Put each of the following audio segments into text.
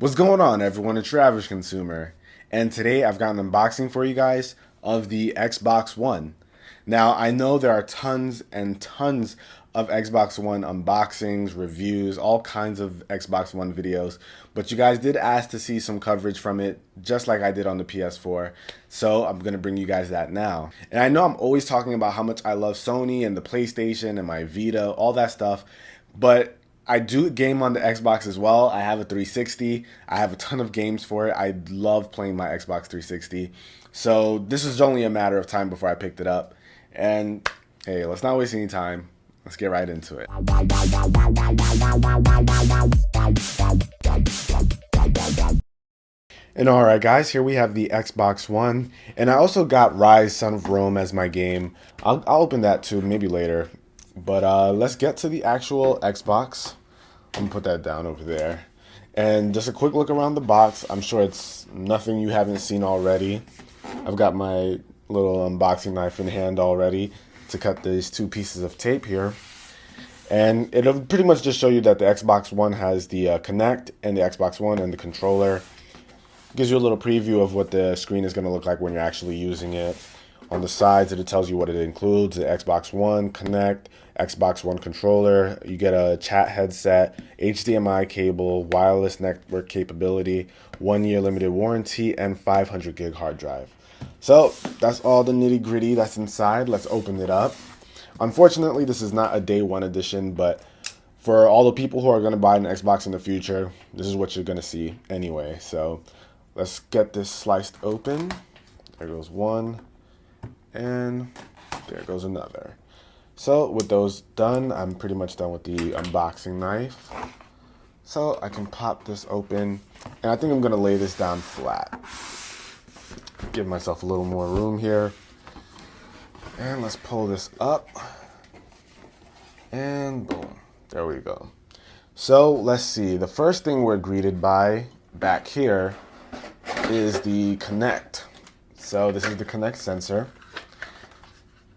What's going on, everyone? It's UrAvgConsumer, and today I've got an unboxing for you guys of the Xbox One. Now, I know there are tons and tons of Xbox One unboxings, reviews, all kinds of Xbox One videos, but you guys did ask to see some coverage from it, just like I did on the PS4, so I'm going to bring you guys that now. And I know I'm always talking about how much I love Sony and the PlayStation and my Vita, all that stuff, but I do game on the Xbox as well. I have a 360. I have a ton of games for it. I love playing my Xbox 360. So this was only a matter of time before I picked it up. And hey, let's not waste any time. Let's get right into it. And alright guys, here we have the Xbox One. And I also got Rise Son of Rome as my game. I'll open that too, maybe later. But let's get to the actual Xbox. I'm gonna put that down over there. And just a quick look around the box. I'm sure it's nothing you haven't seen already. I've got my little unboxing knife in hand already to cut these two pieces of tape here. And it'll pretty much just show you that the Xbox One has the Kinect and the Xbox One and the controller. Gives you a little preview of what the screen is going to look like when you're actually using it. On the sides, it tells you what it includes: the Xbox One, Kinect, Xbox One controller. You get a chat headset, HDMI cable, wireless network capability, 1-year limited warranty, and 500 gig hard drive. So that's all the nitty gritty that's inside. Let's open it up. Unfortunately, this is not a day one edition, but for all the people who are going to buy an Xbox in the future, this is what you're going to see anyway. So let's get this sliced open. There goes one. And there goes another. So with those done, I'm pretty much done with the unboxing knife. So I can pop this open, and I think I'm gonna lay this down flat. Give myself a little more room here. And let's pull this up. And boom, there we go. So let's see, the first thing we're greeted by back here is the Kinect. So this is the Kinect sensor.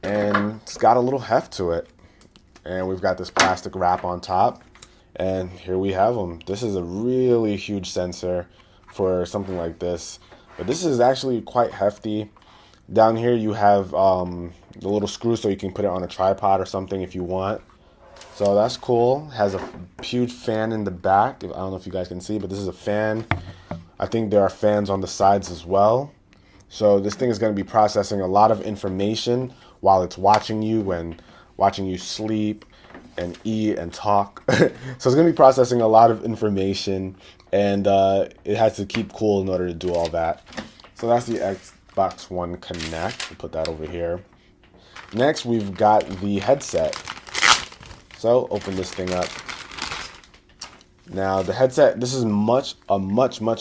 And it's got a little heft to it. And we've got this plastic wrap on top. And here we have them. This is a really huge sensor for something like this. But this is actually quite hefty. Down here you have the little screw so you can put it on a tripod or something if you want. So that's cool. Has a huge fan in the back. I don't know if you guys can see, but this is a fan. I think there are fans on the sides as well. So this thing is going to be processing a lot of information while it's watching you and watching you sleep and eat and talk. So it's going to be processing a lot of information, and it has to keep cool in order to do all that. So that's the Xbox One Kinect. We'll put that over here. Next, we've got the headset. So open this thing up. Now the headset, this is a much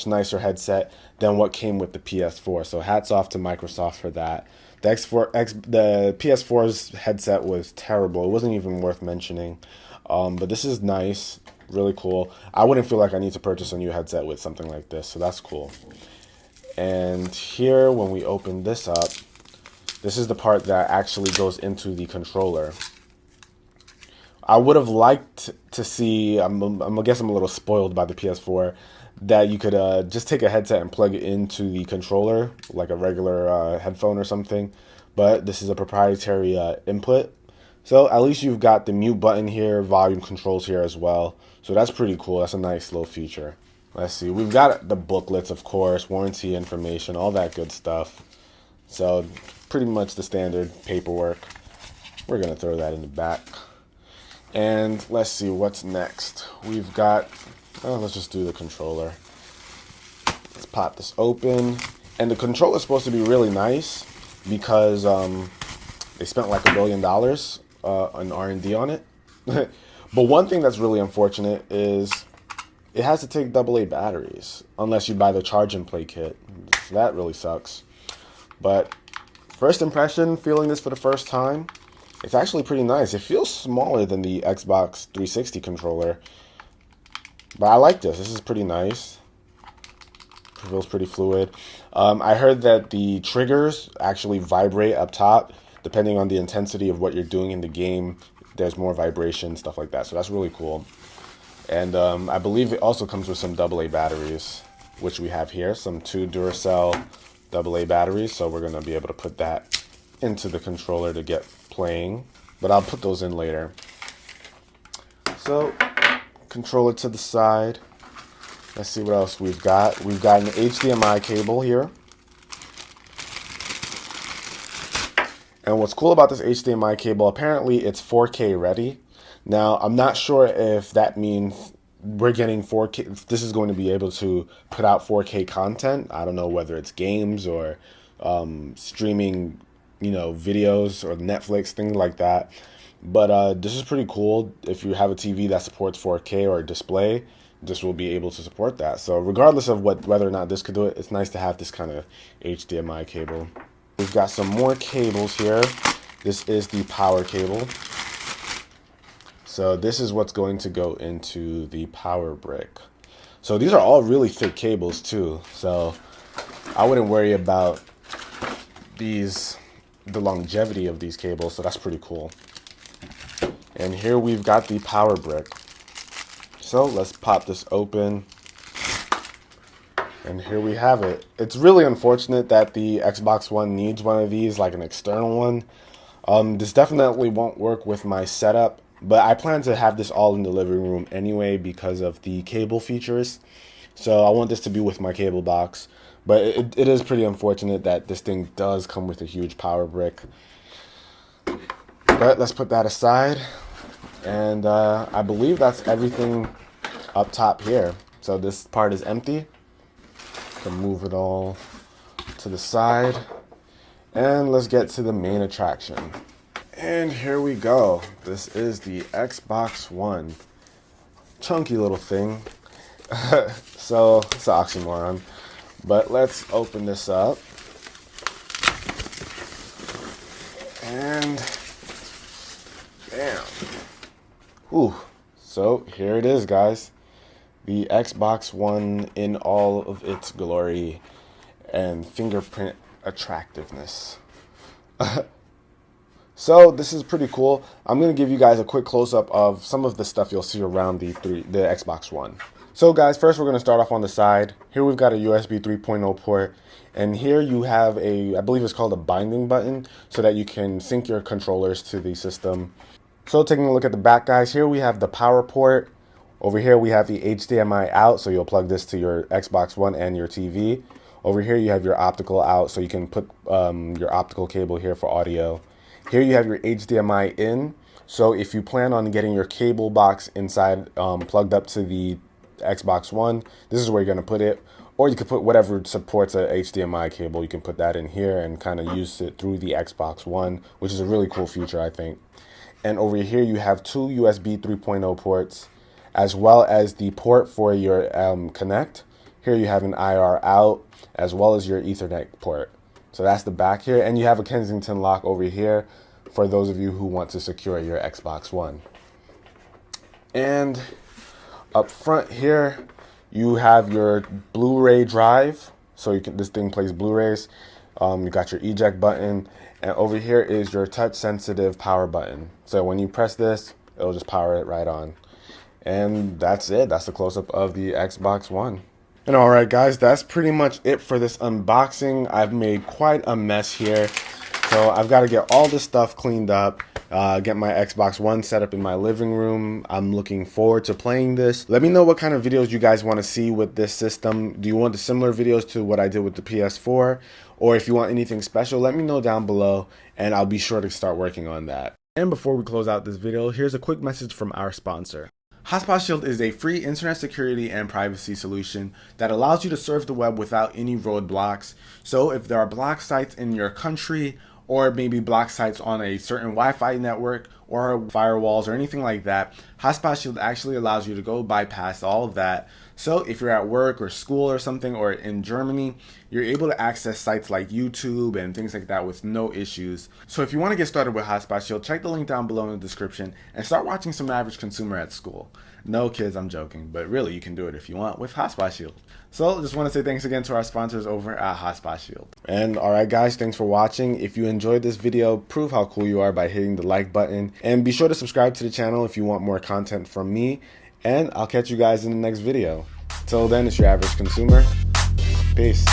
nicer headset than what came with the PS4. So hats off to Microsoft for that. The PS4's headset was terrible. It wasn't even worth mentioning. But this is nice, really cool. I wouldn't feel like I need to purchase a new headset with something like this, so that's cool. And here, when we open this up, this is the part that actually goes into the controller. I would have liked to see, I guess I'm a little spoiled by the PS4, that you could just take a headset and plug it into the controller, like a regular headphone or something. But this is a proprietary input. So at least you've got the mute button here, volume controls here as well. So that's pretty cool. That's a nice little feature. Let's see. We've got the booklets, of course, warranty information, all that good stuff. So pretty much the standard paperwork. We're going to throw that in the back. And let's see what's next. We've got, let's just do the controller. Let's pop this open. And the controller is supposed to be really nice because they spent like $1 billion on R&D on it. But one thing that's really unfortunate is it has to take AA batteries unless you buy the charge and play kit. So that really sucks. But first impression, feeling this for the first time, it's actually pretty nice. It feels smaller than the Xbox 360 controller. But I like this. This is pretty nice. It feels pretty fluid. I heard that the triggers actually vibrate up top. Depending on the intensity of what you're doing in the game, there's more vibration, stuff like that. So that's really cool. And I believe it also comes with some AA batteries, which we have here, some 2 Duracell AA batteries. So we're going to be able to put that into the controller to get playing, but I'll put those in later. So controller to the side. Let's see what else we've got. We've got an HDMI cable here. And what's cool about this HDMI cable, apparently it's 4K ready. Now, I'm not sure if that means we're getting 4K, if this is going to be able to put out 4K content. I don't know whether it's games or streaming, videos or Netflix, things like that. But this is pretty cool. If you have a TV that supports 4K or a display, this will be able to support that. So regardless of whether or not this could do it, it's nice to have this kind of HDMI cable. We've got some more cables here. This is the power cable. So this is what's going to go into the power brick. So these are all really thick cables too. So I wouldn't worry about the longevity of these cables. So that's pretty cool. And here we've got the power brick. So let's pop this open. And here we have it. It's really unfortunate that the Xbox One needs one of these, like an external one. This definitely won't work with my setup, but I plan to have this all in the living room anyway because of the cable features. So I want this to be with my cable box. But it is pretty unfortunate that this thing does come with a huge power brick. But let's put that aside. And I believe that's everything up top here. So this part is empty. Can move it all to the side. And let's get to the main attraction. And here we go. This is the Xbox One. Chunky little thing. So it's an oxymoron. But let's open this up. And bam. Ooh. So here it is, guys. The Xbox One in all of its glory and fingerprint attractiveness. So this is pretty cool. I'm going to give you guys a quick close-up of some of the stuff you'll see around the Xbox One. So guys, first we're going to start off on the side. Here we've got a USB 3.0 port. And here you have I believe it's called a binding button, so that you can sync your controllers to the system. So taking a look at the back, guys, here we have the power port. Over here we have the HDMI out, so you'll plug this to your Xbox One and your TV. Over here you have your optical out, so you can put your optical cable here for audio. Here you have your HDMI in, so if you plan on getting your cable box inside plugged up to the Xbox One, this is where you're going to put it. Or you could put whatever supports a HDMI cable, you can put that in here and kind of use it through the Xbox One, which is a really cool feature, I think. And over here you have 2 USB 3.0 ports, as well as the port for your Kinect. Here you have an IR out, as well as your Ethernet port. So that's the back here. And you have a Kensington lock over here for those of you who want to secure your Xbox One. And up front here, you have your Blu-ray drive. So this thing plays Blu-rays. You got your eject button. And over here is your touch-sensitive power button. So when you press this, it'll just power it right on. And that's it. That's the close-up of the Xbox One. And alright guys, that's pretty much it for this unboxing. I've made quite a mess here. So I've got to get all this stuff cleaned up, get my Xbox One set up in my living room. I'm looking forward to playing this. Let me know what kind of videos you guys want to see with this system. Do you want the similar videos to what I did with the PS4? Or if you want anything special, let me know down below and I'll be sure to start working on that. And before we close out this video, here's a quick message from our sponsor. Hotspot Shield is a free internet security and privacy solution that allows you to surf the web without any roadblocks. So if there are blocked sites in your country, or maybe block sites on a certain Wi-Fi network or firewalls or anything like that, Hotspot Shield actually allows you to go bypass all of that. So if you're at work or school or something, or in Germany, you're able to access sites like YouTube and things like that with no issues. So if you want to get started with Hotspot Shield, check the link down below in the description and start watching some Average Consumer at school. No kids, I'm joking, but really you can do it if you want with Hotspot Shield. So just want to say thanks again to our sponsors over at Hotspot Shield. And alright guys, thanks for watching. If you enjoyed this video, prove how cool you are by hitting the like button. And be sure to subscribe to the channel if you want more content from me. and I'll catch you guys in the next video. Till then, it's your average consumer. Peace.